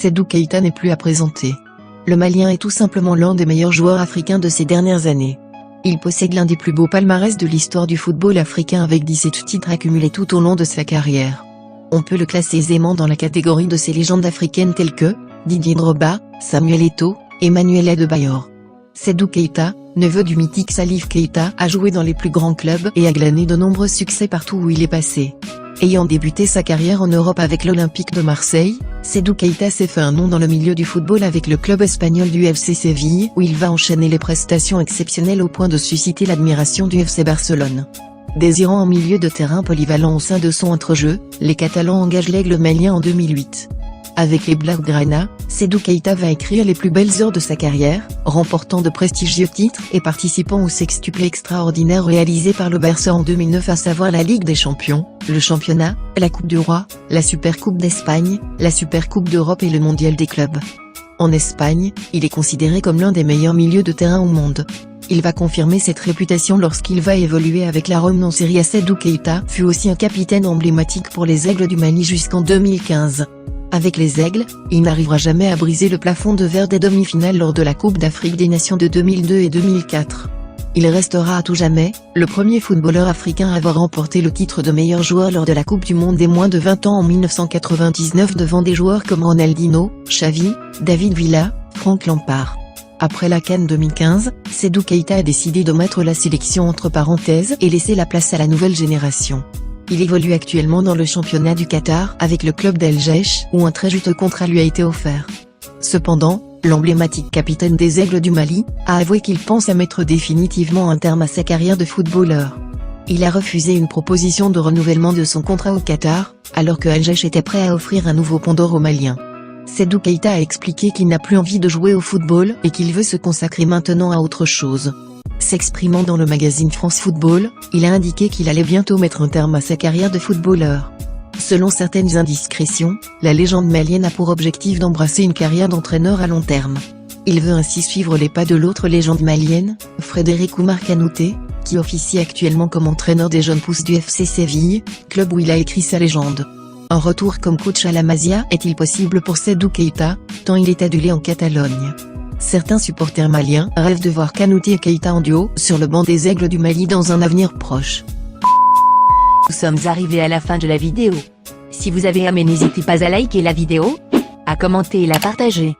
Sedou Keita n'est plus à présenter. Le Malien est tout simplement l'un des meilleurs joueurs africains de ces dernières années. Il possède l'un des plus beaux palmarès de l'histoire du football africain avec 17 titres accumulés tout au long de sa carrière. On peut le classer aisément dans la catégorie de ces légendes africaines telles que Didier Drogba, Samuel Eto'o, Emmanuel Adebayor. Sedou Keita, neveu du mythique Salif Keita, a joué dans les plus grands clubs et a glané de nombreux succès partout où il est passé. Ayant débuté sa carrière en Europe avec l'Olympique de Marseille, Sedou Keita s'est fait un nom dans le milieu du football avec le club espagnol du FC Séville où il va enchaîner les prestations exceptionnelles au point de susciter l'admiration du FC Barcelone. Désirant un milieu de terrain polyvalent au sein de son entrejeu, les Catalans engagent l'Aigle malien en 2008. Avec les Blaugrana, Sedou Keita va écrire les plus belles heures de sa carrière, remportant de prestigieux titres et participant au sextuple extraordinaire réalisé par le Barça en 2009 à savoir la Ligue des Champions, le Championnat, la Coupe du Roi, la Supercoupe d'Espagne, la Supercoupe d'Europe et le Mondial des clubs. En Espagne, il est considéré comme l'un des meilleurs milieux de terrain au monde. Il va confirmer cette réputation lorsqu'il va évoluer avec la Rome en Serie A. Sedou Keita fut aussi un capitaine emblématique pour les Aigles du Mali jusqu'en 2015. Avec les Aigles, il n'arrivera jamais à briser le plafond de verre des demi-finales lors de la Coupe d'Afrique des Nations de 2002 et 2004. Il restera à tout jamais, le premier footballeur africain à avoir remporté le titre de meilleur joueur lors de la Coupe du Monde des moins de 20 ans en 1999 devant des joueurs comme Ronaldinho, Xavi, David Villa, Frank Lampard. Après la CAN 2015, Sedou Keita a décidé de mettre la sélection entre parenthèses et laisser la place à la nouvelle génération. Il évolue actuellement dans le championnat du Qatar avec le club d'Al Jaish où un très juteux contrat lui a été offert. Cependant, l'emblématique capitaine des Aigles du Mali a avoué qu'il pense à mettre définitivement un terme à sa carrière de footballeur. Il a refusé une proposition de renouvellement de son contrat au Qatar, alors que Al Jaish était prêt à offrir un nouveau pont d'or aux Maliens. Sedou Keita a expliqué qu'il n'a plus envie de jouer au football et qu'il veut se consacrer maintenant à autre chose. S'exprimant dans le magazine France Football, il a indiqué qu'il allait bientôt mettre un terme à sa carrière de footballeur. Selon certaines indiscrétions, la légende malienne a pour objectif d'embrasser une carrière d'entraîneur à long terme. Il veut ainsi suivre les pas de l'autre légende malienne, Frédéric Oumar Kanouté, qui officie actuellement comme entraîneur des jeunes pousses du FC Séville, club où il a écrit sa légende. Un retour comme coach à la Masia est-il possible pour Sedou Keita, tant il est adulé en Catalogne? Certains supporters maliens rêvent de voir Kanouté et Keita en duo sur le banc des Aigles du Mali dans un avenir proche. Nous sommes arrivés à la fin de la vidéo. Si vous avez aimé, n'hésitez pas à liker la vidéo, à commenter et la partager.